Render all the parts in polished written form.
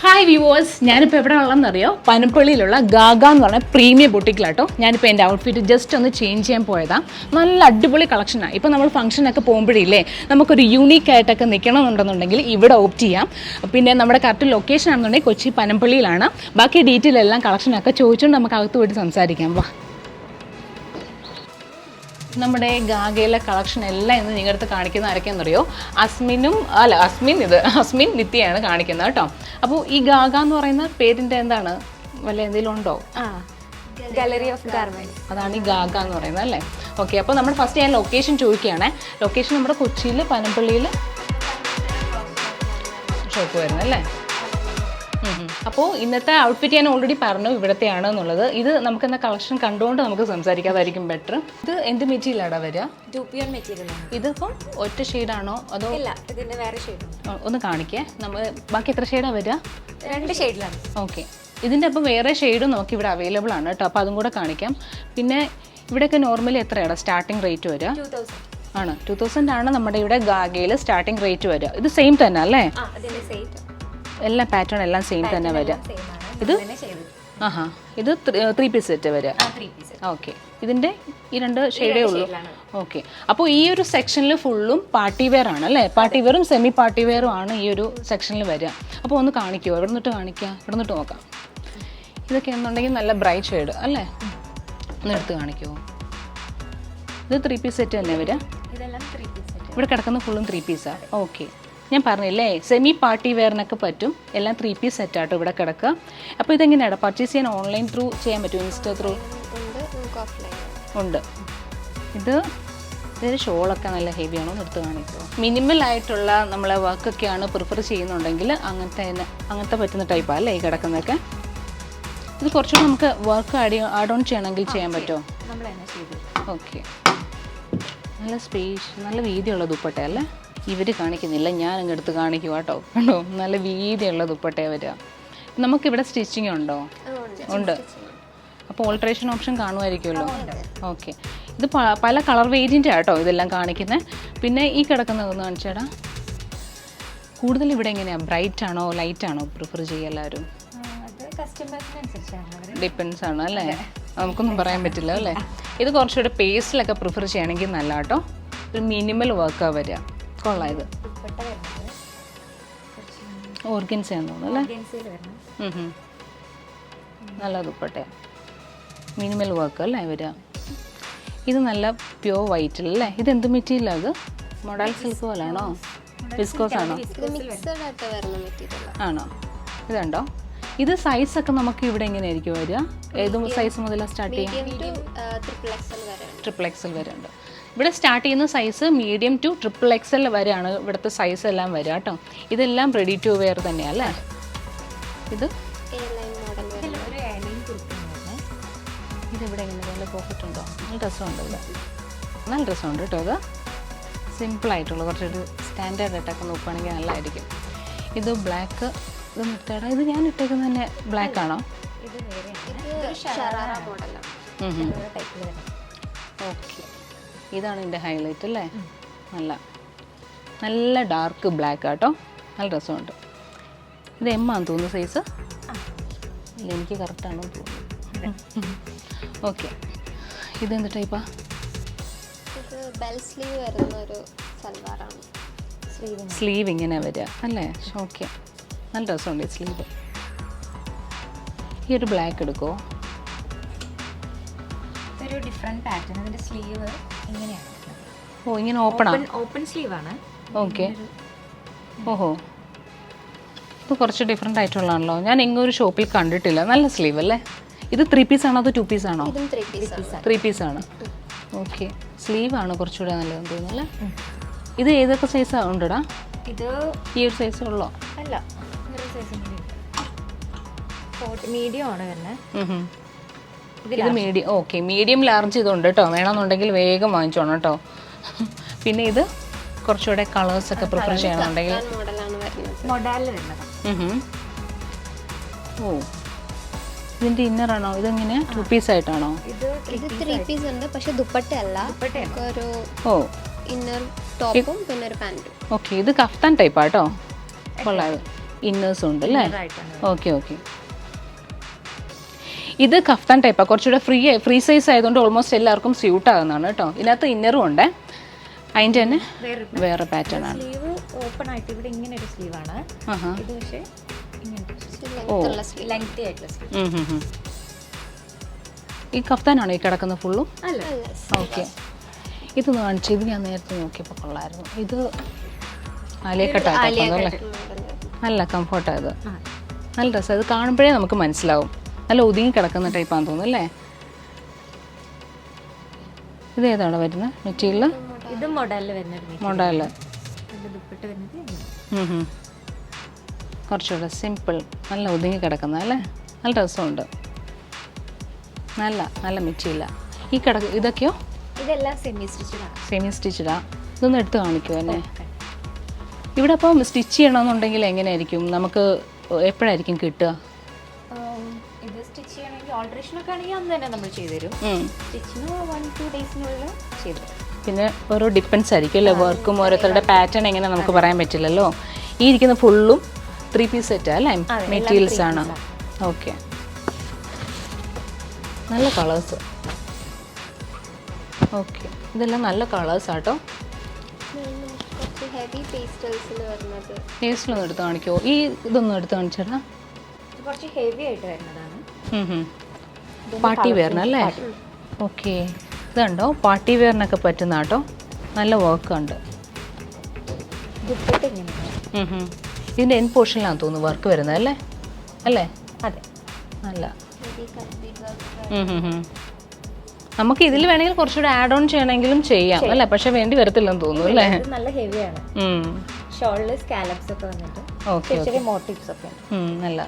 Hi viewers, ഞാനിപ്പോൾ എവിടെ ഉള്ളതെന്നറിയോ? പനപ്പള്ളിയിലുള്ള Gaga എന്ന് പറഞ്ഞ പ്രീമിയം ബൊട്ടിക്കിലാട്ടോ. ഞാനിപ്പോൾ എൻ്റെ ഔട്ട്ഫിറ്റ് ജസ്റ്റ് ഒന്ന് ചേഞ്ച് ചെയ്യാൻ പോയതാണ്. നല്ല അടിപൊളി കളക്ഷനാണ്. ഇപ്പോൾ നമ്മൾ ഫംഗ്ഷനൊക്കെ പോകുമ്പോഴില്ലേ, നമുക്കൊരു യൂണീക്കായിട്ടൊക്കെ നിൽക്കണമെന്നുണ്ടെങ്കിൽ ഇവിടെ ഓപ്റ്റ് ചെയ്യാം. പിന്നെ നമ്മുടെ കറക്റ്റ് ലൊക്കേഷൻ ആണെന്നുണ്ടെങ്കിൽ കൊച്ചി പനപ്പള്ളിയിലാണ്. ബാക്കി ഡീറ്റെയിൽ എല്ലാം കളക്ഷനൊക്കെ ചോദിച്ചുകൊണ്ട് നമുക്ക് അകത്ത് പോയിട്ട് സംസാരിക്കാം. വാ, നമ്മുടെ ഗാഗയിലെ കളക്ഷൻ എല്ലാം ഇന്ന് നിങ്ങളുടെ അടുത്ത് കാണിക്കുന്ന ആരൊക്കെയെന്നറിയോ? അസ്മിൻ നിത്യയാണ് കാണിക്കുന്നത് കേട്ടോ. അപ്പോൾ ഈ ഗാഗ എന്ന് പറയുന്ന പേരിൻ്റെ എന്താണ്, വല്ല എന്തെങ്കിലും ഉണ്ടോ? ഗാലറി ഓഫ് ഗാർമെന്റ്സ്, അതാണ് ഈ ഗാഗ എന്ന് പറയുന്നത് അല്ലേ? ഓക്കെ, അപ്പോൾ നമ്മൾ ഫസ്റ്റ് ഞാൻ ലൊക്കേഷൻ ചോദിക്കുകയാണേ. ലൊക്കേഷൻ നമ്മുടെ കൊച്ചിയിൽ പനമ്പള്ളിയിൽ ഷോപ്പ് വരുന്നത് അല്ലേ? അപ്പോൾ ഇന്നത്തെ ഔട്ട്ഫിറ്റ് ഞാൻ ഓൾറെഡി പറഞ്ഞു ഇവിടത്തെയാണ് എന്നുള്ളത്. ഇത് നമുക്ക് എന്താ കളക്ഷൻ കണ്ടുകൊണ്ട് നമുക്ക് സംസാരിക്കാതായിരിക്കും ബെറ്റർ. ഇത് എന്ത് മെറ്റീരിയലാടാ വരിക? ഡ്യൂപ്പിയോൺ മെറ്റീരിയലാണ്. ഇതിപ്പം ഒറ്റ ഷെയ്ഡാണോ അതോ? ഇല്ല, ഇതിന്റെ വേറെ ഷെയ്ഡ് ഒന്ന് കാണിക്കേ. നമ്മൾ ബാക്കി എത്ര ഷെയ്ഡാണ് വരിക? 2 ഷെയ്ഡിലാണ്. ഓക്കെ, ഇതിൻ്റെ അപ്പം വേറെ ഷെയ്ഡും നമുക്ക് ഇവിടെ അവൈലബിൾ ആണ് കേട്ടോ. അപ്പോൾ അതും കൂടെ കാണിക്കാം. പിന്നെ ഇവിടെയൊക്കെ നോർമലി എത്രയാണ് സ്റ്റാർട്ടിംഗ് റേറ്റ് വരിക? 2000 ആണ്. 2000 ആണ് നമ്മുടെ ഇവിടെ ഗാഗയിൽ സ്റ്റാർട്ടിംഗ് റേറ്റ് വരിക. ഇത് സെയിം തന്നെ അല്ലേ? എല്ലാ പാറ്റേൺ എല്ലാം സെയിം തന്നെ വരിക. ഇത് ഇത് 3 പീസ് സെറ്റ് വരിക. ഓക്കെ, ഇതിൻ്റെ ഈ 2 ഷെയ്ഡേ ഉള്ളൂ. ഓക്കെ, അപ്പോൾ ഈ ഒരു സെക്ഷനിൽ ഫുള്ളും പാർട്ടി വെയർ ആണ് അല്ലേ? പാർട്ടി വെയറും സെമി പാർട്ടി വെയറും ആണ് ഈ ഒരു സെക്ഷനിൽ വരിക. അപ്പോൾ ഒന്ന് കാണിക്കുമോ? എവിടെ നിന്നിട്ട് കാണിക്കാം? ഇവിടെ നിന്നിട്ട് നോക്കാം. ഇതൊക്കെ എന്നുണ്ടെങ്കിൽ നല്ല ബ്രൈറ്റ് ഷെയ്ഡ് അല്ലേ? ഒന്ന് എടുത്ത് കാണിക്കുമോ? ഇത് 3 പീസ് സെറ്റ് തന്നെ വരിക. ഇവിടെ കിടക്കുന്ന ഫുള്ളും 3 പീസാണ്. ഓക്കെ, ഞാൻ പറഞ്ഞില്ലേ സെമി പാർട്ടി വെയറിനൊക്കെ പറ്റും. എല്ലാം 3 പീസ് സെറ്റാട്ടോ ഇവിടെ കിടക്കുക. അപ്പോൾ ഇതെങ്ങനെയാണ് പർച്ചേസ് ചെയ്യാൻ? ഓൺലൈൻ ത്രൂ ചെയ്യാൻ പറ്റുമോ? ഇൻസ്റ്റ ത്രൂ ഉണ്ട്. ഇതിൻ്റെ ഷോളൊക്കെ നല്ല ഹെവി ആണോ എന്ന് എടുത്ത് കാണിക്കുമോ? മിനിമൽ ആയിട്ടുള്ള നമ്മളെ വർക്കൊക്കെയാണ് പ്രിഫർ ചെയ്യുന്നുണ്ടെങ്കിൽ അങ്ങനത്തെ പറ്റുന്ന ടൈപ്പാണ് അല്ലേ ഈ കിടക്കുന്നതൊക്കെ? ഇത് കുറച്ചുകൂടി നമുക്ക് വർക്ക് ആഡ് ഓൺ ചെയ്യണമെങ്കിൽ ചെയ്യാൻ പറ്റുമോ? ഓക്കെ, നല്ല നല്ല വീതിയുള്ള ദുപ്പട്ട അല്ലേ? ഇവർ കാണിക്കുന്നില്ല, ഞാൻ അങ്ങ് എടുത്ത് കാണിക്കുക കേട്ടോ. കണ്ടോ, നല്ല വീതിയുള്ള ദുപ്പട്ടയാണ് വരിക. നമുക്കിവിടെ സ്റ്റിച്ചിങ് ഉണ്ടോ? ഉണ്ട്. അപ്പോൾ ഓൾട്രേഷൻ ഓപ്ഷൻ കാണുമായിരിക്കുമല്ലോ. ഓക്കെ, ഇത് പല കളർ വേരിയൻ്റ് ആട്ടോ ഇതെല്ലാം കാണിക്കുന്നത്. പിന്നെ ഈ കിടക്കുന്നതൊന്ന് കാണിച്ചേടാ. കൂടുതൽ ഇവിടെ എങ്ങനെയാണ്, ബ്രൈറ്റ് ആണോ ലൈറ്റ് ആണോ പ്രിഫർ ചെയ്യുക എല്ലാവരും? ഡിപ്പെൻസ് ആണ് അല്ലേ? നമുക്കൊന്നും പറയാൻ പറ്റില്ല അല്ലേ? ഇത് കുറച്ചുകൂടെ പേസ്റ്റിലൊക്കെ പ്രിഫർ ചെയ്യണമെങ്കിൽ നല്ല കേട്ടോ. ഒരു മിനിമൽ വർക്കാണ് വരിക. കൊള്ളാം. ഇത് ഓർഗൻസയാന്ന് തോന്നുന്നു അല്ലേ? നല്ല ദുപ്പട്ടയാണ്, മിനിമൽ വർക്ക് അല്ലേ വരിക. ഇത് നല്ല പ്യുവർ വൈറ്റിലല്ലേ? ഇത് എന്ത് മെറ്റീരിയലാണ്? ഇത് മോഡൽ സിൽക്ക് പോലാണോ? വിസ്കോസ് ആണോ? ആണോ? ഇതുണ്ടോ? ഇത് സൈസൊക്കെ നമുക്ക് ഇവിടെ എങ്ങനെയായിരിക്കും വരിക? ഏത് സൈസ് മുതലാണ് സ്റ്റാർട്ട് ചെയ്യാം? XXL വരെ ഉണ്ട്. ഇവിടെ സ്റ്റാർട്ട് ചെയ്യുന്ന സൈസ് മീഡിയം ടു XXL വരെയാണ് ഇവിടുത്തെ സൈസ് എല്ലാം വരിക കേട്ടോ. ഇതെല്ലാം റെഡി ടു വെയർ തന്നെയാണ് അല്ലേ? ഇതിവിടെ എങ്ങനെ നല്ല പോക്കറ്റ് ഉണ്ടോ? നല്ല രസമുണ്ട്. ഇവിടെ നല്ല രസമുണ്ട് കേട്ടോ. ഇത് സിമ്പിളായിട്ടുള്ള കുറച്ചൊരു സ്റ്റാൻഡേർഡ് ആയിട്ടൊക്കെ നോക്കുകയാണെങ്കിൽ നല്ലതായിരിക്കും. ഇത് ബ്ലാക്ക്. ഇത് നിർത്തേടാ, ഇത് ഞാൻ ഇട്ടേക്കുന്നത് തന്നെ ബ്ലാക്ക് ആണോ? ഓക്കെ, ഇതാണ് എൻ്റെ ഹൈലൈറ്റ് അല്ലേ? നല്ല ഡാർക്ക് ബ്ലാക്ക് ആട്ടോ. നല്ല രസമുണ്ട്. ഇത് M ആണെന്ന് തോന്നുന്നു സൈസ്. ഇല്ല, എനിക്ക് കറക്റ്റാണെന്ന് തോന്നുന്നു. ഓക്കെ, ഇതെന്ത് ടൈപ്പാ? സ്ലീവ് ഇങ്ങനെ വരിക അല്ലേ? ഓക്കെ, നല്ല രസമുണ്ട് ഈ സ്ലീവ്. ഈ ഒരു ബ്ലാക്ക് എടുക്കുമോ? ഒരു ഡിഫറെന്റ് പാറ്റേൺ. അതിന്റെ സ്ലീവ് ഇങ്ങനെയാണ്. ഓ, ഇങ്ങനെ ഓപ്പൺ സ്ലീവ് ആണ്. ഓക്കെ. ഓഹോ, ഇത് കുറച്ച് ഡിഫറെൻ്റ് ആയിട്ടുള്ളതാണല്ലോ. ഞാൻ ഇങ്ങൊരു ഷോപ്പിൽ കണ്ടിട്ടില്ല. നല്ല സ്ലീവ് അല്ലേ? ഇത് 3 പീസ് ആണോ അതോ 2 പീസ് ആണോ? 3 പീസ് ആണ്. ഓക്കെ, സ്ലീവ് ആണ് കുറച്ചുകൂടെ നല്ലതെന്ന് തോന്നുന്നു അല്ലേ? ഇത് ഏതൊക്കെ സൈസാണ് ഉണ്ടടാ? ഇത് ഈ ഒരു സൈസ് ഉള്ളോ? അല്ല, മീഡിയം ആണ് വരുന്നത്. ഇത് മീഡിയം. ഓക്കെ, മീഡിയം ലാർജ് ഇതുണ്ട് കേട്ടോ. വേണമെന്നുണ്ടെങ്കിൽ വേഗം വാങ്ങിച്ചോണം കേട്ടോ. പിന്നെ ഇത് കുറച്ചുകൂടെ കളേഴ്സൊക്കെ പ്രിഫർ ചെയ്യണമെന്നുണ്ടെങ്കിൽ മോഡലിൽ വരുന്നത്. ഓ, ഇതിൻ്റെ ഇന്നറാണോ? ഇതെങ്ങനെ 2 പീസ് ആയിട്ടാണോ? ഇത് 3 പീസ് ഉണ്ട്, പക്ഷെ ദുപ്പട്ട അല്ല. ഒരു ഇന്നർ ടോപ്പും പിന്നെ ഒരു പാന്റും. ഓക്കെ, ഇത് കഫ്താൻ ടൈപ്പാട്ടോ. കൊള്ളാം. ഇന്നേഴ്സും ഉണ്ട് അല്ലേ? ആയിട്ടാണ് ഓക്കെ ഓക്കെ. ഇത് കഫ്താൻ ടൈപ്പാണ്, കുറച്ചുകൂടെ ഫ്രീ സൈസ് ആയതുകൊണ്ട് ഓൾമോസ്റ്റ് എല്ലാവർക്കും സ്യൂട്ട് ആകുന്നതാണ് കേട്ടോ. ഇതിനകത്ത് ഇന്നറും ഉണ്ട്, അതിൻ്റെ തന്നെ വേറെ പാറ്റേൺ ആണ്. സ്ലീവ് ഓപ്പൺ ആയിട്ട് ഇവിടെ ഇങ്ങനെ ഒരു സ്ലീവ് ആണ്. ഇത് പക്ഷേ ഇങ്ങനത്തെ ലെങ്തി ആയിട്ടുള്ള സ്ലീവ്. ഈ കഫ്താനാണോ ഈ കിടക്കുന്ന ഫുള്ളും? അല്ല, ഓക്കെ. ഇതൊന്ന് കാണിച്ചു, ഇത് ഞാൻ നേരത്തെ നോക്കിയപ്പോൾ കൊള്ളായിരുന്നു. ഇത് ആലിയക്കട്ടായിരുന്നു അല്ലേ? നല്ല കംഫർട്ടാണ് ഇത്, നല്ല ഡ്രസ്സ്. അത് കാണുമ്പോഴേ നമുക്ക് മനസ്സിലാവും നല്ല ഒതുങ്ങി കിടക്കുന്ന ടൈപ്പാന്ന് തോന്നുന്നു അല്ലേ? ഇത് ഏതാണ് വരുന്നത് മെറ്റീരിയൽ? ഇത് മോഡലിൽ വരുന്നത്. മോഡല് ദുപ്പട്ട വരുന്നത് കുറച്ചുകൂടെ സിമ്പിൾ, നല്ല ഒതുങ്ങി കിടക്കുന്ന അല്ലേ? നല്ല രസമുണ്ട്, നല്ല നല്ല മെറ്റീരിയലാണ്. ഈ ഇതൊക്കെയോ? ഇതെല്ലാം സെമി സ്റ്റിച്ചഡാണ്. സെമി സ്റ്റിച്ചഡാ. ഇതൊന്ന് എടുത്ത് കാണിക്കുമോ എന്നെ? ഇവിടെ അപ്പം സ്റ്റിച്ച് ചെയ്യണമെന്നുണ്ടെങ്കിൽ എങ്ങനെയായിരിക്കും, നമുക്ക് എപ്പോഴായിരിക്കും കിട്ടുക? ഇത് സ്റ്റിച്ച് ചെയ്യണമെങ്കിൽ ഓൾട്രേഷൻ ഒക്കെ ആണെങ്കിൽ അന്ന് തന്നെ നമ്മൾ ചെയ്തുതരും. സ്റ്റിച്ചിന് 1-2 ഡേയ്സിനുള്ളിൽ ചെയ്തു. പിന്നെ ഓരോ ഡിപ്പെൻസ് ആയിരിക്കും അല്ലേ, വർക്കും ഓരോരുത്തരുടെ പാറ്റേൺ എങ്ങനെ നമുക്ക് പറയാൻ പറ്റില്ലല്ലോ. ഈ ഇരിക്കുന്ന ഫുള്ളും 3 പീസ് സെറ്റാ അല്ലേ? മെറ്റീരിയൽസ് ആണ്. ഓക്കെ, നല്ല കളേഴ്സ്. ഓക്കെ, ഇതെല്ലാം നല്ല കളേഴ്സ് ആട്ടോ. പേസ്റ്റിലൊന്നും എടുത്ത് കാണിക്കുമോ? ഈ ഇതൊന്നും എടുത്ത് കാണിച്ചേട്ടാ. കുറച്ച് ഹെവി ആയിട്ട് വരുന്നതാണ്. പാർട്ടി വെയറിനല്ലേ? ഓക്കെ, ഇതുണ്ടോ പാർട്ടി വെയറിനൊക്കെ പറ്റുന്ന കേട്ടോ, നല്ല വർക്ക് ഉണ്ട്. ദുപ്പട്ട ഇങ്ങനെ ഇതിൻ്റെ എൻ പോർഷനിലാണെന്ന് തോന്നുന്നു വർക്ക് വരുന്നത് അല്ലേ? അല്ലേ? അതെ, നല്ല. നമുക്ക് ഇതിൽ വേണമെങ്കിൽ കുറച്ചുകൂടെ ആഡ് ഓൺ ചെയ്യണമെങ്കിലും ചെയ്യാം അല്ലേ? പക്ഷെ വേണ്ടി വരത്തില്ലെന്ന് തോന്നുന്നു അല്ലേ? നല്ല ഹെവിയാണ്. ഷോളിൽ സ്കാലപ്സ് ഒക്കെ വന്നിട്ട് ചെറിയ മോട്ടീവ്സ് ഒക്കെ നല്ല.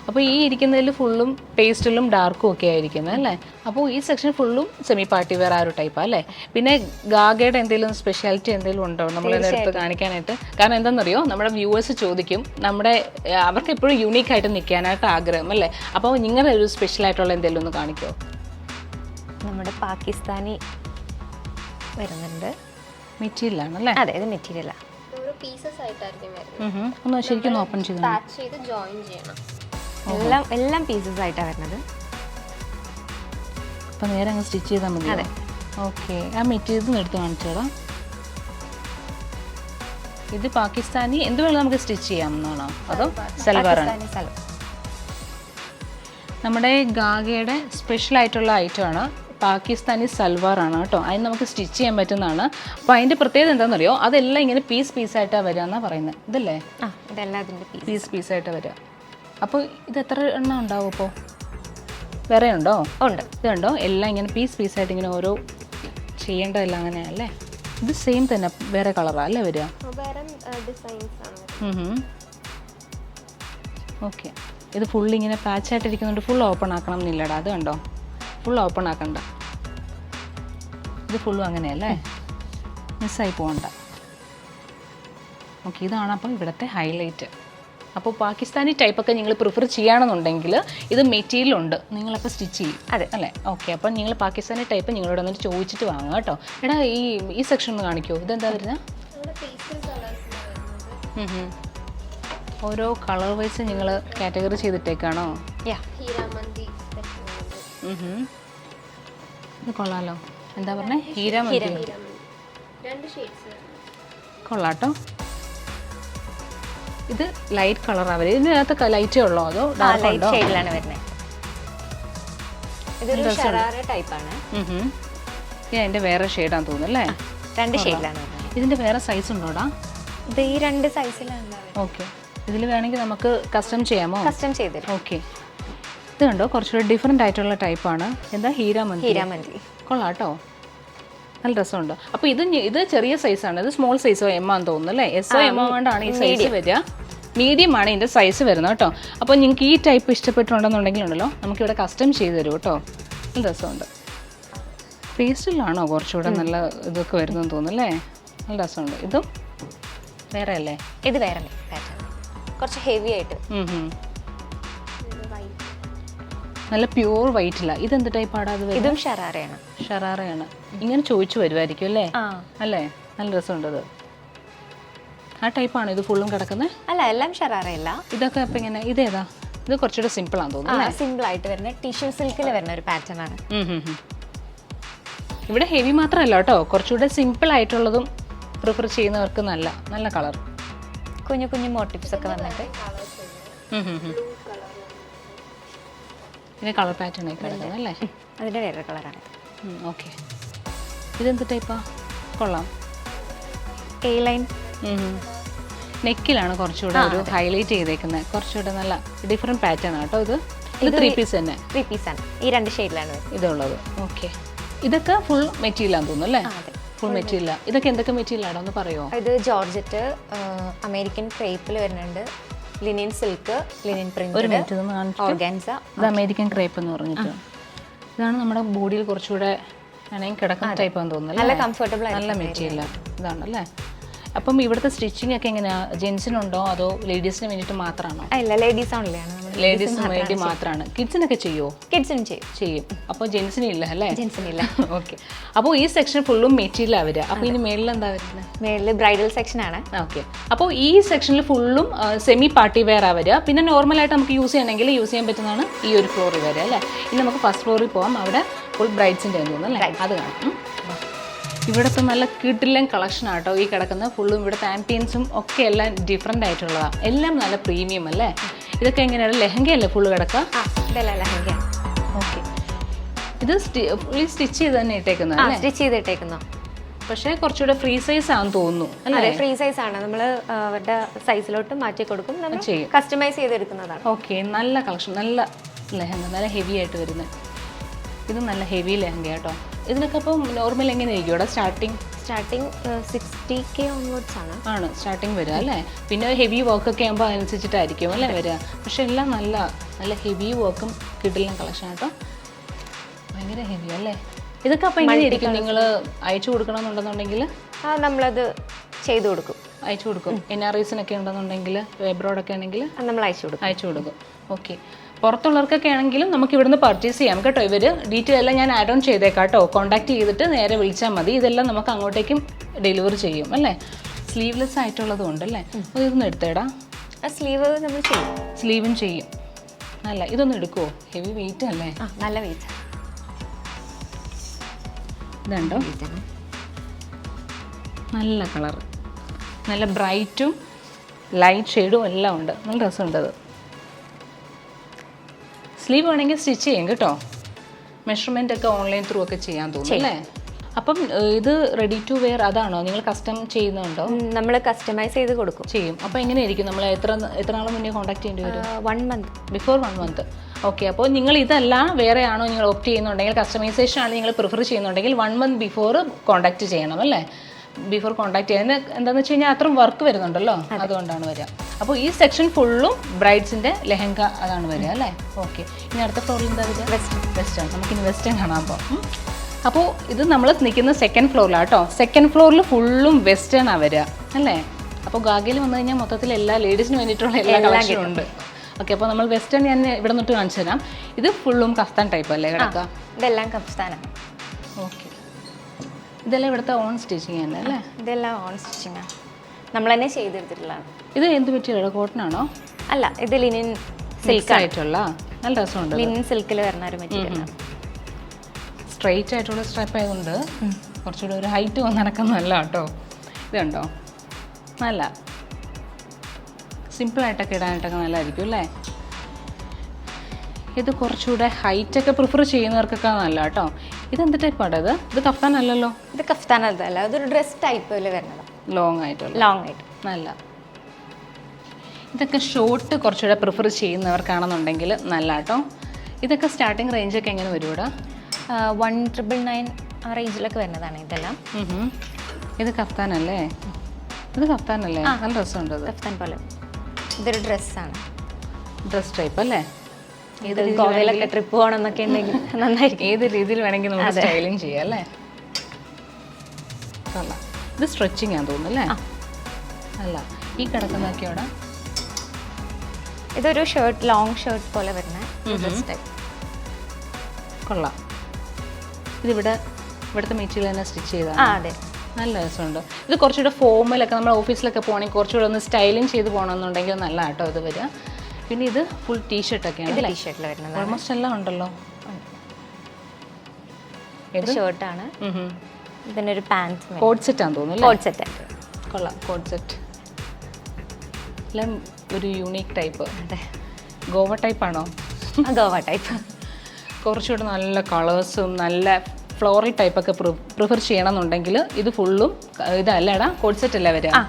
അപ്പോൾ ഈ ഇരിക്കുന്നതിൽ ഫുള്ളും പേസ്റ്റലും ഡാർക്കും ഒക്കെ ആയിരിക്കുന്നത് അല്ലേ? അപ്പോൾ ഈ സെക്ഷൻ ഫുള്ളും സെമി പാർട്ടി വെയർ ആ ഒരു ടൈപ്പാണ് അല്ലേ? പിന്നെ ഗാഗയുടെ എന്തെങ്കിലും സ്പെഷ്യാലിറ്റി എന്തെങ്കിലും ഉണ്ടോ നമ്മളെടുത്ത് കാണിക്കാനായിട്ട്? കാരണം എന്താണെന്നറിയോ, നമ്മുടെ വ്യൂവേഴ്സ് ചോദിക്കും, അവർക്ക് എപ്പോഴും യൂണീക്കായിട്ട് നിൽക്കാനായിട്ട് ആഗ്രഹം അല്ലേ? അപ്പോൾ നിങ്ങളുടെ ഒരു സ്പെഷ്യലായിട്ടുള്ള എന്തെങ്കിലും ഒന്ന് കാണിക്കുമോ? നമ്മുടെ പാകിസ്ഥാനി വരുന്നുണ്ട്. മെറ്റീരിയലാണല്ലേ? അതെ, ഇത് മെറ്റീരിയലാണ്. ഒന്ന് ശരിക്കും ഓപ്പൺ ചെയ്ത് ജോയിൻ ചെയ്യണം. എല്ലാം പീസസ് ആയിട്ടാണ് വരുന്നത്. അപ്പം നേരെ അങ്ങ് സ്റ്റിച്ച് ചെയ്താൽ മതി. അതെ, ഓക്കെ. ആ മെറ്റീരിയൽ എടുത്ത് കാണിച്ചോടാ. ഇത് പാകിസ്ഥാനി എന്ത് വേണം നമുക്ക് സ്റ്റിച്ച് ചെയ്യാമെന്നാണോ അതോ സൽവാറാണ്? നമ്മുടെ ഗാഗയുടെ സ്പെഷ്യൽ ആയിട്ടുള്ള ഐറ്റമാണ് പാകിസ്ഥാനി സൽവാറാണ് കേട്ടോ. അതിന് നമുക്ക് സ്റ്റിച്ച് ചെയ്യാൻ പറ്റുന്നതാണ്. അപ്പോൾ അതിൻ്റെ പ്രത്യേകത എന്താണെന്നറിയോ, അതെല്ലാം ഇങ്ങനെ പീസായിട്ടാണ് വരിക എന്നാണ് പറയുന്നത്. ഇതല്ലേ? ഇതെല്ലാം അതിൻ്റെ പീസായിട്ടാണ് വരിക. അപ്പോൾ ഇത് എത്ര എണ്ണം ഉണ്ടാവും? ഇപ്പോൾ വേറെ ഉണ്ടോ? ഉണ്ട്. ഇതുണ്ടോ? എല്ലാം ഇങ്ങനെ പീസായിട്ട് ഇങ്ങനെ ഓരോ ചെയ്യേണ്ടതല്ല അങ്ങനെയല്ലേ? ഇത് സെയിം തന്നെ വേറെ കളറാണ് അല്ലേ വരിക? ഓക്കെ. ഇത് ഫുൾ ഇങ്ങനെ പാച്ചായിട്ടിരിക്കുന്നുണ്ട്, ഫുൾ ഓപ്പൺ ആക്കണം എന്നില്ലടാ. അത് കണ്ടോ, ഫുൾ ഓപ്പൺ ആക്കണ്ട. ഇത് ഫുള്ളും അങ്ങനെയല്ലേ, മിസ്സായി പോകണ്ട. ഓക്കെ, ഇതാണ് അപ്പം ഇവിടുത്തെ ഹൈലൈറ്റ്. അപ്പോൾ പാകിസ്ഥാനി ടൈപ്പൊക്കെ നിങ്ങൾ പ്രിഫർ ചെയ്യുകയാണെന്നുണ്ടെങ്കിൽ ഇത് മെറ്റീരിയൽ ഉണ്ട്, നിങ്ങളപ്പോൾ സ്റ്റിച്ച് ചെയ്യും. അതെ അല്ലേ? ഓക്കെ, അപ്പം നിങ്ങൾ പാകിസ്ഥാനി ടൈപ്പ് നിങ്ങളോട് വന്നിട്ട് ചോദിച്ചിട്ട് വാങ്ങുക കേട്ടോ. എടാ ഈ സെക്ഷൻ ഒന്ന് കാണിക്കുമോ? ഇതെന്താ വരുന്നത്? ഓരോ കളർ വൈസ് നിങ്ങൾ കാറ്റഗറി ചെയ്തിട്ടേക്കാണോ? ഇത് കൊള്ളാലോ. എന്താ പറഞ്ഞേ? ഹീരാമതി. കൊള്ളാട്ടോ. ഇത് ലൈറ്റ് കളറാണ് വരുന്നത്. ഇതിനകത്ത് ലൈറ്റേ ഉള്ളോ അതോ ഡാർക്ക് ഉണ്ടോ? ഷെയ്ഡിലാണ് വരുന്നത്. ഇതൊരു ഷറാറ ടൈപ്പാണ്. ഇത് അതിൻ്റെ വേറെ ഷെയ്ഡാന്ന് തോന്നുന്നു അല്ലേ? 2 ഷെയ്ഡിലാണ് വരുന്നത്. ഇതിൻ്റെ വേറെ സൈസ് ഉണ്ടോടാ? ഇത് ഈ 2 സൈസിലാണ്. ഓക്കെ, ഇതിൽ വേണമെങ്കിൽ നമുക്ക് കസ്റ്റം ചെയ്യാമോ? കസ്റ്റം ചെയ്ത്. ഓക്കെ, ഇത് കണ്ടോ കുറച്ചുകൂടി ഡിഫറെൻ്റ് ആയിട്ടുള്ള ടൈപ്പാണ്. എന്താ? ഹീരാമതി. കൊള്ളാട്ടോ, നല്ല രസമുണ്ട്. അപ്പോൾ ഇത് ചെറിയ സൈസാണ്. ഇത് സ്മോൾ സൈസോ എം ആണെന്ന് തോന്നുന്നു അല്ലേ? എസ്ഒ എം കൊണ്ടാണ് ഈ സൈസ് വരിക. മീഡിയം ആണ് ഇതിൻ്റെ സൈസ് വരുന്നത് കേട്ടോ. അപ്പോൾ നിങ്ങൾക്ക് ഈ ടൈപ്പ് ഇഷ്ടപ്പെട്ടിട്ടുണ്ടെന്നുണ്ടെങ്കിലുണ്ടല്ലോ നമുക്കിവിടെ കസ്റ്റം ചെയ്ത് തരും കേട്ടോ. നല്ല രസമുണ്ട്. പേസ്റ്റിലാണോ കുറച്ചുകൂടെ നല്ല ഇതൊക്കെ വരുന്നതെന്ന് തോന്നുന്നു അല്ലേ? നല്ല രസമുണ്ട്. ഇതും വേറെ അല്ലേ? ഇത് വേറെ പാറ്റേൺ, കുറച്ച് ഹെവി ആയിട്ട്. നല്ല പ്യൂർ വൈറ്റില്ല. ഇതെന്ത് ടൈപ്പാടാ? അത് ഇതും ഷറാറയാണ്. ഷറാറയാണ്. ഇങ്ങനെ ചോദിച്ചു വരുമായിരിക്കും അല്ലേ? അല്ലേ? നല്ല രസമുണ്ട്. അത് ആ ടൈപ്പാണ് ഇത് ഫുള്ളും കിടക്കുന്നത്? അല്ല, എല്ലാം ഷറാറയല്ല. ഇതൊക്കെ അപ്പം ഇങ്ങനെ ഇതേതാ? ഇത് കുറച്ചുകൂടെ സിമ്പിൾ ആണെന്ന് തോന്നുന്നു. സിമ്പിൾ ആയിട്ട് വരുന്ന ടിഷ്യൂ സിൽക്കിൽ വരുന്ന ഒരു പാറ്റേൺ ആണ്. ഇവിടെ ഹെവി മാത്രമല്ല കേട്ടോ, കുറച്ചുകൂടെ സിമ്പിൾ ആയിട്ടുള്ളതും പ്രിഫർ ചെയ്യുന്നവർക്ക് നല്ല നല്ല കളർ, കുഞ്ഞു കുഞ്ഞു മോട്ടീവ്സ് ഒക്കെ വന്നിട്ട് പിന്നെ കളർ പാറ്റേൺ ആയി കിടക്കുന്നത് അല്ലേ? അതിൻ്റെ വേറെ കളറാണ്. ഓക്കെ, ഇതെന്ത് ടൈപ്പാ? കൊള്ളാം. എ ലൈൻ നെക്കിലാണ് കുറച്ചുകൂടെ ഒരു ഹൈലൈറ്റ് ചെയ്തേക്കുന്നത്, കുറച്ചുകൂടെ നല്ല ഡിഫറെൻറ്റ് പാറ്റേൺ ആട്ടോ. ഇത് 3 പീസ് തന്നെ? 3 പീസാണ്. ഈ 2 ഷെയ്ഡിലാണ് ഇതുള്ളത്. ഓക്കെ, ഇതൊക്കെ ഫുൾ മെറ്റീരിയലാന്ന് തോന്നുന്നു അല്ലേ? Full material. ഇതൊക്കെ എന്തൊക്കെ മെറ്റീരിയലാണോ ഒന്ന് പറയുമോ? ഇത് ജോർജറ്റ്, അമേരിക്കൻ ക്രേപ്പിൽ വരുന്നുണ്ട്, Linin silk, Linin print, organza. ഇത് അമേരിക്കൻ ക്രേപ്പ് എന്ന് പറഞ്ഞിട്ട് ഇതാണ് നമ്മുടെ ബോഡിയിൽ കുറച്ചുകൂടെ വേണമെങ്കിൽ കിടക്കുന്ന ടൈപ്പ് ആണെന്ന് തോന്നുന്നു. നല്ല കംഫർട്ടബിൾ, നല്ല മെറ്റീരിയലാണ്. ഇതാണല്ലേ? അപ്പം ഇവിടുത്തെ സ്റ്റിച്ചിങ് ഒക്കെ എങ്ങനെയാ? ജെൻസിനുണ്ടോ അതോ ലേഡീസിന് വേണ്ടിയിട്ട് മാത്രമാണോ? ഇല്ല, ലേഡീസ് ഓൺലി ആണ്. ലേഡീസിന് വേണ്ടി മാത്രമാണ്. കിഡ്സിനൊക്കെ ചെയ്യുമോ? കിഡ്സിനും ചെയ്യും. അപ്പോൾ ജെൻസിന് ഇല്ല അല്ലേ? ജെൻസിനില്ല. ഓക്കെ, അപ്പോൾ ഈ സെക്ഷൻ ഫുള്ളും മെറ്റീരിയലാണ് വരിക. അപ്പോൾ ഇനി മേളിൽ എന്താ വരുന്നത്? മേളിൽ ബ്രൈഡൽ സെക്ഷൻ ആണ്. ഓക്കെ, അപ്പോൾ ഈ സെക്ഷനിൽ ഫുള്ളും സെമി പാർട്ടി വെയർ ആ വരിക. പിന്നെ നോർമലായിട്ട് നമുക്ക് യൂസ് ചെയ്യണമെങ്കിൽ യൂസ് ചെയ്യാൻ പറ്റുന്നതാണ് ഈ ഒരു ഫ്ലോറിൽ വരിക അല്ലേ? ഇനി നമുക്ക് ഫസ്റ്റ് ഫ്ലോറിൽ പോകാം. അവിടെ ഫുൾ ബ്രൈഡ്സിൻ്റെ തോന്നുന്നു അല്ലേ? അത് കാണാം. ഇവിടുത്തെ നല്ല കിടിലൻ കളക്ഷൻ ആട്ടോ ഈ കിടക്കുന്നത് ഫുള്ളും. ഇവിടുത്തെ ആംബിയൻസും ഒക്കെ എല്ലാം ഡിഫറെൻ്റ് ആയിട്ടുള്ളതാണ്. എല്ലാം നല്ല പ്രീമിയം അല്ലേ? ഇതൊക്കെ എങ്ങനെയാണ്? ലെഹങ്കയല്ലേ ഫുള്ള് കിടക്കുക? ലെഹങ്ക. ഓക്കെ, ഇത് സ്റ്റിച്ച് ചെയ്ത് തന്നെ ഇട്ടേക്കുന്നത്? സ്റ്റിച്ച് ചെയ്തിട്ടേക്കുന്നു. പക്ഷേ കുറച്ചുകൂടെ ഫ്രീ സൈസ് ആണെന്ന് തോന്നുന്നു അല്ലേ? ഫ്രീ സൈസ് ആണ്. നമ്മൾ അവരുടെ സൈസിലോട്ട് മാറ്റി കൊടുക്കും, നമ്മൾ ചെയ്യും, കസ്റ്റമൈസ് ചെയ്തെടുക്കുന്നതാണ്. ഓക്കെ, നല്ല കളക്ഷൻ, നല്ല ലെഹങ്ക, നല്ല ഹെവി ആയിട്ട് വരുന്നത്. ഇത് നല്ല ഹെവി ലെഹങ്ക കേട്ടോ. ഇതിനൊക്കെ അപ്പം നോർമൽ എങ്ങനെയായിരിക്കും ഇവിടെ സ്റ്റാർട്ടിങ് 60K ഓൺവേർഡ്സ് ആണ് സ്റ്റാർട്ടിങ് വരിക അല്ലേ? പിന്നെ ഹെവി വർക്കൊക്കെ ആകുമ്പോൾ അതിനനുസരിച്ചിട്ടായിരിക്കും അല്ലേ വരിക. പക്ഷെ എല്ലാം നല്ല നല്ല ഹെവി വർക്കും കിടിലൻ കളക്ഷൻ കേട്ടോ. ഭയങ്കര ഹെവി അല്ലേ? ഇതൊക്കെ അപ്പം എങ്ങനെയായിരിക്കും നിങ്ങൾ അയച്ചു കൊടുക്കണമെന്നുണ്ടെന്നുണ്ടെങ്കിൽ? നമ്മളത് ചെയ്തു കൊടുക്കും, അയച്ചു കൊടുക്കും. NRIസിനൊക്കെ ഉണ്ടെന്നുണ്ടെങ്കിൽ, എബ്രോഡൊക്കെ ആണെങ്കിൽ നമ്മൾ അയച്ചു കൊടുക്കും. ഓക്കെ, പുറത്തുള്ളവർക്കൊക്കെ ആണെങ്കിലും നമുക്ക് ഇവിടുന്ന് പർച്ചേസ് ചെയ്യാം കേട്ടോ. ഇവർ ഡീറ്റെയിൽ എല്ലാം ഞാൻ ആഡ് ഓൺ ചെയ്തേക്കാം കേട്ടോ. കോൺടാക്ട് ചെയ്തിട്ട് നേരെ വിളിച്ചാൽ മതി. ഇതെല്ലാം നമുക്ക് അങ്ങോട്ടേക്കും ഡെലിവറി ചെയ്യും അല്ലേ? സ്ലീവ്ലെസ് ആയിട്ടുള്ളതും ഉണ്ടല്ലേ? ഇതൊന്നും എടുത്തേടാ. സ്ലീവ് നമ്മൾ ചെയ്യും, സ്ലീവും ചെയ്യും. അല്ല, ഇതൊന്നും എടുക്കുമോ? ഹെവി വെയിറ്റ് അല്ലേ? നല്ല വെയിറ്റ്. ഇതുണ്ടോ? നല്ല കളർ, നല്ല ബ്രൈറ്റും ലൈറ്റ് ഷെയ്ഡും എല്ലാം ഉണ്ട്. നല്ല രസമുണ്ട്. അത് സ്ലീവ് വേണമെങ്കിൽ സ്റ്റിച്ച് ചെയ്യും കേട്ടോ. മെഷർമെൻ്റ് ഒക്കെ ഓൺലൈൻ ത്രൂ ഒക്കെ ചെയ്യാൻ തോന്നുന്നു അല്ലേ? അപ്പം ഇത് റെഡി ടു വെയർ അതാണോ? നിങ്ങൾ കസ്റ്റം ചെയ്യുന്നുണ്ടോ? നമ്മൾ കസ്റ്റമൈസ് ചെയ്ത് കൊടുക്കും, ചെയ്യും. അപ്പോൾ എങ്ങനെയായിരിക്കും? നമ്മൾ എത്ര നാൾ മുന്നേ കോൺടാക്ട് ചെയ്യേണ്ടി വരും? 1 month ബിഫോർ 1 month. ഓക്കെ, അപ്പോൾ നിങ്ങൾ ഇതല്ല വേറെ ആണോ നിങ്ങൾ ഓപ്റ്റ് ചെയ്യുന്നുണ്ടെങ്കിൽ, കസ്റ്റമൈസേഷൻ ആണ് നിങ്ങൾ പ്രിഫർ ചെയ്യുന്നുണ്ടെങ്കിൽ 1 month ബിഫോർ കോൺടാക്ട് ചെയ്യണം അല്ലേ? ബിഫോർ കോൺടാക്ട് ചെയ്യാൻ എന്താണെന്ന് വെച്ച് കഴിഞ്ഞാൽ അത്രയും വർക്ക് വരുന്നുണ്ടല്ലോ, അതുകൊണ്ടാണ് വരിക. അപ്പോൾ ഈ സെക്ഷൻ ഫുള്ളും ബ്രൈഡ്സിൻ്റെ ലെഹങ്ക അതാണ് വരിക അല്ലേ? ഓക്കെ, ഇനി അടുത്ത ഫ്ലോറിൽ എന്താ വരിക? വെസ്റ്റേൺ. നമുക്കിനി വെസ്റ്റേൺ കാണാൻ പോകാം. അപ്പോൾ ഇത് നമ്മൾ നിൽക്കുന്ന സെക്കൻഡ് ഫ്ലോറിലാണ് കേട്ടോ. സെക്കൻഡ് ഫ്ലോറിൽ ഫുള്ളും വെസ്റ്റേൺ ആണ് വരിക അല്ലേ? അപ്പോൾ ഗാഗയിൽ വന്നു കഴിഞ്ഞാൽ മൊത്തത്തിൽ എല്ലാ ലേഡീസിന് വേണ്ടിയിട്ടുള്ള എല്ലാ കളക്ഷനും ഉണ്ട്. ഓക്കെ, അപ്പോൾ നമ്മൾ വെസ്റ്റേൺ ഞാൻ ഇവിടെ നിന്നിട്ട് കാണിച്ചു തരാം. ഇത് ഫുള്ളും കഫ്താൻ ടൈപ്പ് അല്ലേ കിടക്കുക? ഇതെല്ലാം കഫ്താനാണ്. ഓക്കെ, ഇതെല്ലാം ഇവിടുത്തെ ഓൺ സ്റ്റിച്ചിങ് തന്നെ അല്ലേ? ഇതെല്ലാം ഓൺ സ്റ്റിച്ചിങ് ആണ്, നമ്മൾ തന്നെ ചെയ്തെടുത്തിട്ടുള്ളതാണ്. ഇത് എന്ത് പറ്റിയുള്ള കോട്ടൺ ആണോ? അല്ല, ഇത് ലിനിൻ സിൽക്ക് ആയിട്ടുള്ള നല്ല രസമുണ്ട്. ലിനിൻ സിൽക്കിൽ വരുന്ന ഒരു മെറ്റീരിയൽ. സ്ട്രെയിറ്റ് ആയിട്ടുള്ള സ്ട്രൈപ്പ് ആയതുകൊണ്ട് കുറച്ചുകൂടി ഒരു ഹൈറ്റ് വന്ന് നടക്കുന്നതല്ല കേട്ടോ. ഇത് കണ്ടോ? നല്ല സിമ്പിളായിട്ടൊക്കെ ഇടാനായിട്ടൊക്കെ നല്ലതായിരിക്കും അല്ലേ? ഇത് കുറച്ചുകൂടെ ഹൈറ്റൊക്കെ പ്രിഫർ ചെയ്യുന്നവർക്കൊക്കെ നല്ല കേട്ടോ. ഇതെന്ത് ടൈപ്പാണ്? ഇത് കഫ്താൻ അല്ലല്ലോ? ഇത് കഫ്താൻ അല്ല, അതൊരു ഡ്രസ് ടൈപ്പിൽ വരുന്നത്. ലോങ് ആയിട്ട് നല്ല. ഇതൊക്കെ ഷോർട്ട് കുറച്ചുകൂടെ പ്രിഫർ ചെയ്യുന്നവർക്കാണെന്നുണ്ടെങ്കിൽ നല്ല കേട്ടോ. ഇതൊക്കെ സ്റ്റാർട്ടിങ് റേഞ്ചൊക്കെ എങ്ങനെ വരും ഇവിടെ? 1,999 ആ റേഞ്ചിലൊക്കെ വരുന്നതാണ് ഇതെല്ലാം. ഇത് കഫ്താനല്ലേ? ഇത് കഫ്താനല്ലേ? നല്ല രസമുണ്ട്. കഫ്താൻ പോലെ ഇതൊരു ഡ്രസ്സാണ്, ഡ്രസ് ടൈപ്പ് അല്ലേ? ഏത് ഗോവയിലൊക്കെ ട്രിപ്പ് പോകണമെന്നൊക്കെ ഉണ്ടെങ്കിൽ നന്നായിരിക്കും. ഏത് രീതിയിൽ വേണമെങ്കിൽ നമുക്ക് സ്റ്റൈലിങ് ചെയ്യാം അല്ലേ? ഇത് സ്ട്രെച്ചിങ് ആണെന്ന് തോന്നുന്നു അല്ലേ? അല്ല, ഈ കിടക്കുന്നതൊക്കെ അവിടെ ഇതൊരു ഷർട്ട്, ലോങ് ഷർട്ട് പോലെ വരുന്ന കൊള്ളാം. ഇതിവിടെ ഇവിടുത്തെ മെറ്റീരിയൽ തന്നെ സ്റ്റിച്ച് ചെയ്താൽ? അതെ, നല്ല രസമുണ്ട്. ഇത് കുറച്ചുകൂടെ ഫോമിലൊക്കെ നമ്മൾ ഓഫീസിലൊക്കെ പോകണമെങ്കിൽ കുറച്ചുകൂടെ ഒന്ന് സ്റ്റൈലിങ് ചെയ്ത് പോകണമെന്നുണ്ടെങ്കിൽ നല്ല കേട്ടോ ഇത് വരിക. പിന്നെ ഇത് ഫുൾ ടീഷർട്ടൊക്കെയാണ്. ടീഷർട്ടിൽ വരുന്നത് ഓൾമോസ്റ്റ് എല്ലാം ഉണ്ടല്ലോ. ഇത് ഷർട്ടാണ്. ഇതിൻ്റെ ഒരു പാൻറ് കോഡ് സെറ്റാന്ന് തോന്നുന്നു. കോഡ് സെറ്റ് കൊള്ളാം. കോഡ് സെറ്റ് എല്ലാം ഒരു യൂണീക്ക് ടൈപ്പ്. അതെ, ഗോവ ടൈപ്പാണോ? ഗോവ ടൈപ്പ്. കുറച്ചുകൂടെ നല്ല കളേഴ്സും നല്ല ഫ്ലോറൽ ടൈപ്പൊക്കെ പ്രിഫർ ചെയ്യണമെന്നുണ്ടെങ്കിൽ ഇത് ഫുള്ളും ഇതല്ലേടാ കോഡ് സെറ്റ് അല്ലേ വരിക?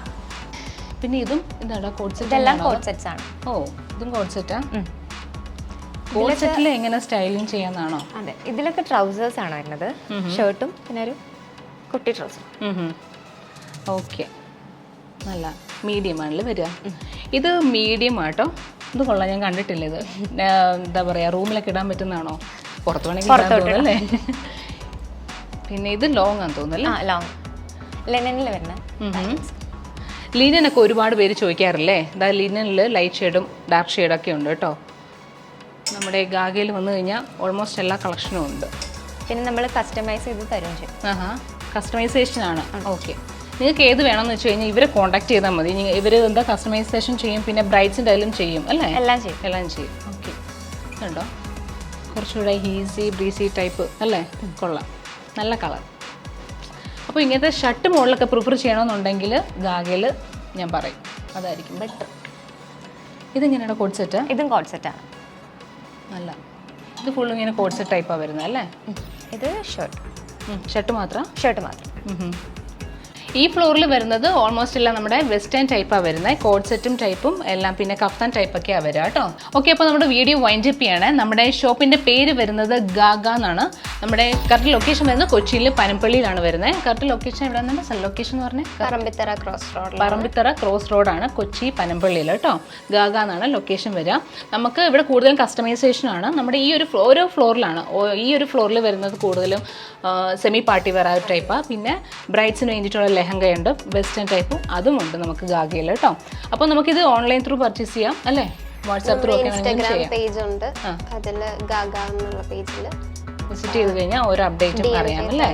പിന്നെ ഇതും ഇതാടാ കോഡ് സെറ്റ്. ഇതെല്ലാം കോഡ് സെറ്റ്സ് ആണ്. ഓ, ഇതും കോഡ് സെറ്റാ. കോഡ് സെറ്റിൽ എങ്ങനെ സ്റ്റൈലിങ് ചെയ്യാന്നാണോ? അതെ, ഇതിലൊക്കെ ട്രൗസേഴ്സ് ആണ് വരുന്നത്. ഷർട്ടും പിന്നെ ഒരു കുട്ടി ട്രൗസറും. ഓക്കെ, നല്ല മീഡിയം ആണല്ലേ വരിക. ഇത് മീഡിയം ആട്ടോ. ഇത് കൊള്ളാം, ഞാൻ കണ്ടിട്ടില്ല. ഇത് എന്താ പറയുക, റൂമിലൊക്കെ ഇടാൻ പറ്റുന്നതാണോ? പുറത്ത് വേണമെങ്കിൽ അല്ലേ. പിന്നെ ഇത് ലോങ് ആണെന്ന് തോന്നുന്നല്ലേ? ലോങ് ലെനനിൽ വരുന്ന. ലിനനൊക്കെ ഒരുപാട് പേര് ചോദിക്കാറില്ലേ? അതായത് ലിനനിൽ ലൈറ്റ് ഷെയ്ഡും ഡാർക്ക് ഷെയ്ഡൊക്കെ ഉണ്ട് കേട്ടോ. നമ്മുടെ ഗാഗയിൽ വന്നു കഴിഞ്ഞാൽ ഓൾമോസ്റ്റ് എല്ലാ കളക്ഷനും ഉണ്ട്. പിന്നെ നമ്മൾ കസ്റ്റമൈസ് ചെയ്ത് തരും ചെയ്യും. കസ്റ്റമൈസേഷൻ ആണ്. ഓക്കെ, നിങ്ങൾക്ക് ഏത് വേണമെന്ന് വെച്ച് കഴിഞ്ഞാൽ ഇവരെ കോൺടാക്ട് ചെയ്താൽ മതി. ഇവർ എന്താ കസ്റ്റമൈസേഷൻ ചെയ്യും, പിന്നെ ബ്രൈഡ്സിൻ്റെ അതിലും ചെയ്യും അല്ലേ? എല്ലാം ചെയ്യും. എല്ലാം ചെയ്യും. ഓക്കെ, ഉണ്ടോ? കുറച്ചുകൂടെ ഈസി ബ്രീസി ടൈപ്പ് അല്ലേ? കൊള്ളാം, നല്ല കളർ. അപ്പോൾ ഇങ്ങനത്തെ ഷർട്ട് മോഡലൊക്കെ പ്രിഫർ ചെയ്യണമെന്നുണ്ടെങ്കിൽ ഗാഗയിൽ ഞാൻ പറയും അതായിരിക്കും ബെറ്റർ. ഇതെങ്ങനെയാണ് കോഡ് സെറ്റ്? ഇതും കോഡ് സെറ്റാണ്. നല്ല, ഇത് ഫുൾ ഇങ്ങനെ കോഡ് സെറ്റ് ടൈപ്പാണ് വരുന്നത് അല്ലേ? ഇത് ഷർട്ട്. ഷർട്ട് മാത്രം? ഷർട്ട് മാത്രം. ഈ ഫ്ലോറിൽ വരുന്നത് ഓൾമോസ്റ്റ് എല്ലാം നമ്മുടെ വെസ്റ്റേൺ ടൈപ്പാണ് വരുന്നത്. കോഡ് സെറ്റും ടൈപ്പും എല്ലാം, പിന്നെ കഫ്താൻ ടൈപ്പൊക്കെയാണ് വരിക കേട്ടോ. ഓക്കെ, അപ്പോൾ നമ്മുടെ വീഡിയോ വൈൻഡ് അപ്പ് ചെയ്യാണ്. നമ്മുടെ ഷോപ്പിൻ്റെ പേര് വരുന്നത് ഗാഗ എന്നാണ്. നമ്മുടെ കറക്റ്റ് ലൊക്കേഷൻ വരുന്നത് കൊച്ചിയിൽ പനമ്പള്ളിയിലാണ് വരുന്നത്. കറക്റ്റ് ലൊക്കേഷൻ എവിടെ നിന്നാണ്? ലൊക്കേഷൻ എന്ന് പറഞ്ഞാൽ Parambithara cross road. Parambithara cross റോഡാണ്, കൊച്ചി പനമ്പള്ളിയിൽ കേട്ടോ. ഗാഗ എന്നാണ് ലൊക്കേഷൻ വരിക. നമുക്ക് ഇവിടെ കൂടുതലും കസ്റ്റമൈസേഷൻ ആണ്. നമ്മുടെ ഈ ഒരു ഓരോ ഫ്ലോറിലാണ്. ഈ ഒരു ഫ്ലോറിൽ വരുന്നത് കൂടുതലും സെമി പാർട്ടി വെയർ ആ ഒരു ടൈപ്പാണ്. പിന്നെ ബ്രൈഡ്സിന് വേണ്ടിയിട്ടുള്ള ലെഹങ്കയുണ്ട്, വെസ്റ്റേൺ ടൈപ്പും അതുമുണ്ട് നമുക്ക് ഗാഗയിൽ കേട്ടോ. അപ്പോൾ നമുക്കിത് ഓൺലൈൻ ത്രൂ പർച്ചേസ് ചെയ്യാം അല്ലേ? വാട്സാപ്പ് ത്രൂ ഒക്കെ ഇൻസ്റ്റാഗ്രാം പേജ് ഉണ്ട്, അതിൽ ഗാഗ എന്നുള്ള പേജിൽ വിസിറ്റ് ചെയ്ത് കഴിഞ്ഞാൽ ഓരോ അപ്ഡേറ്റും അറിയാം അല്ലേ?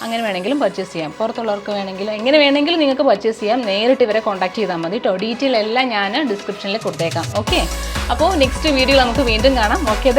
അങ്ങനെ വേണമെങ്കിലും പർച്ചേസ് ചെയ്യാം. പുറത്തുള്ളവർക്ക് വേണമെങ്കിലും എങ്ങനെ വേണമെങ്കിലും നിങ്ങൾക്ക് പർച്ചേസ് ചെയ്യാം. നേരിട്ട് ഇവരെ കോൺടാക്ട് ചെയ്താൽ മതി കേട്ടോ. ഡീറ്റെയിൽ എല്ലാം ഞാൻ ഡിസ്ക്രിപ്ഷനിൽ കൊടുത്തേക്കാം. ഓക്കെ, അപ്പോൾ നെക്സ്റ്റ് വീഡിയോയിൽ നമുക്ക് വീണ്ടും കാണാം. ഓക്കെ,